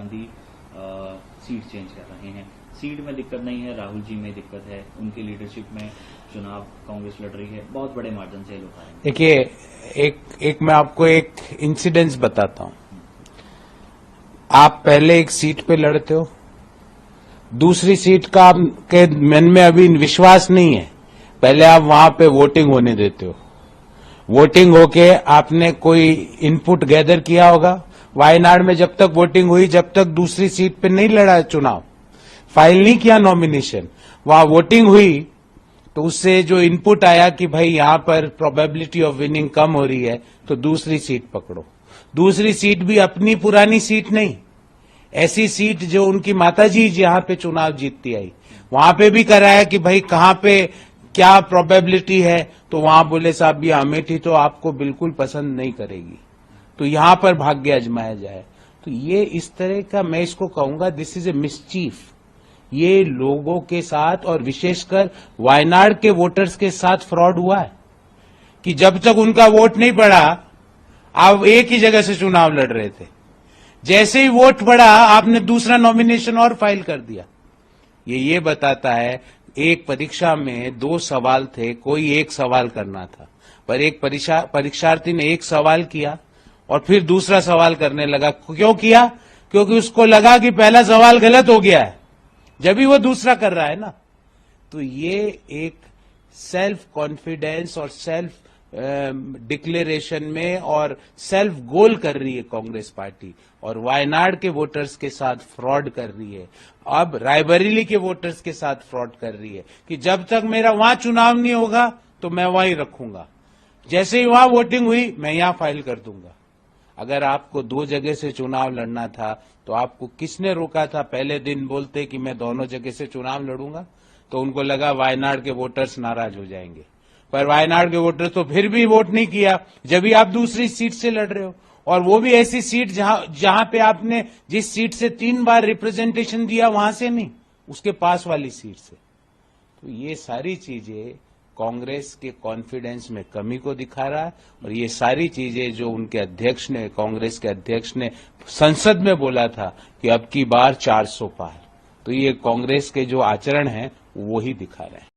Gandhi seat change कर रहे हैं। सीट में दिक्कत नहीं है, राहुल जी में दिक्कत है, उनकी लीडरशिप में चुनाव कांग्रेस लड़ रही है, बहुत बड़े मार्जिन से लोग आएंगे। देखिए, एक मैं आपको एक इंसिडेंस बताता हूं। आप पहले एक सीट पे लड़ते हो, दूसरी सीट का आपके मन में अभी विश्वास नहीं है, पहले आप वहां पे वोटिंग होने देते हो। वोटिंग होके आपने कोई इनपुट गैदर किया होगा। वायनाड में जब तक वोटिंग हुई, जब तक दूसरी सीट पे नहीं लड़ा चुनाव, फाइल नहीं किया नॉमिनेशन, वहां वोटिंग हुई तो उससे जो इनपुट आया कि भाई यहां पर प्रोबेबिलिटी ऑफ विनिंग कम हो रही है, तो दूसरी सीट पकड़ो। दूसरी सीट भी अपनी पुरानी सीट नहीं, ऐसी सीट जो उनकी माताजी जहां पे चुनाव जीतती आई, वहां पे भी कराया कि भाई कहां पे क्या प्रोबेबिलिटी है, तो वहां बोले साहब ये अमेठी तो आपको बिल्कुल पसंद नहीं करेगी, तो यहां पर भाग्य आजमाया जाए। तो ये इस तरह का, मैं इसको कहूंगा दिस इज ए मिसचीफ। ये लोगों के साथ और विशेषकर वायनाड के वोटर्स के साथ फ्रॉड हुआ है कि जब तक उनका वोट नहीं पड़ा, आप एक ही जगह से चुनाव लड़ रहे थे, जैसे ही वोट पड़ा आपने दूसरा नॉमिनेशन और फाइल कर दिया। ये बताता है, एक परीक्षा में 2 सवाल थे, कोई एक सवाल करना था, पर एक परीक्षार्थी ने एक सवाल किया और फिर दूसरा सवाल करने लगा। क्यों किया? क्योंकि उसको लगा कि पहला सवाल गलत हो गया है, जब भी वो दूसरा कर रहा है ना। तो ये एक सेल्फ कॉन्फिडेंस और सेल्फ डिक्लेरेशन में और सेल्फ गोल कर रही है कांग्रेस पार्टी, और वायनाड के वोटर्स के साथ फ्रॉड कर रही है। अब रायबरेली के वोटर्स के साथ फ्रॉड कर रही है कि जब तक मेरा वहां चुनाव नहीं होगा तो मैं वहीं रखूंगा, जैसे ही वहां वोटिंग हुई मैं यहां फाइल कर दूंगा। अगर आपको 2 जगह से चुनाव लड़ना था तो आपको किसने रोका था? पहले दिन बोलते कि मैं दोनों जगह से चुनाव लड़ूंगा, तो उनको लगा वायनाड के वोटर्स नाराज हो जाएंगे, पर वायनाड के वोटर्स तो फिर भी वोट नहीं किया जब भी आप दूसरी सीट से लड़ रहे हो, और वो भी ऐसी सीट जहां पे आपने जिस सीट से 3 बार रिप्रेजेंटेशन दिया वहां से नहीं, उसके पास वाली सीट से। तो ये सारी चीजें कांग्रेस के कॉन्फिडेंस में कमी को दिखा रहा है, और ये सारी चीजें जो उनके अध्यक्ष ने, कांग्रेस के अध्यक्ष ने संसद में बोला था कि अब की बार 400 पार, तो ये कांग्रेस के जो आचरण है वो ही दिखा रहे हैं।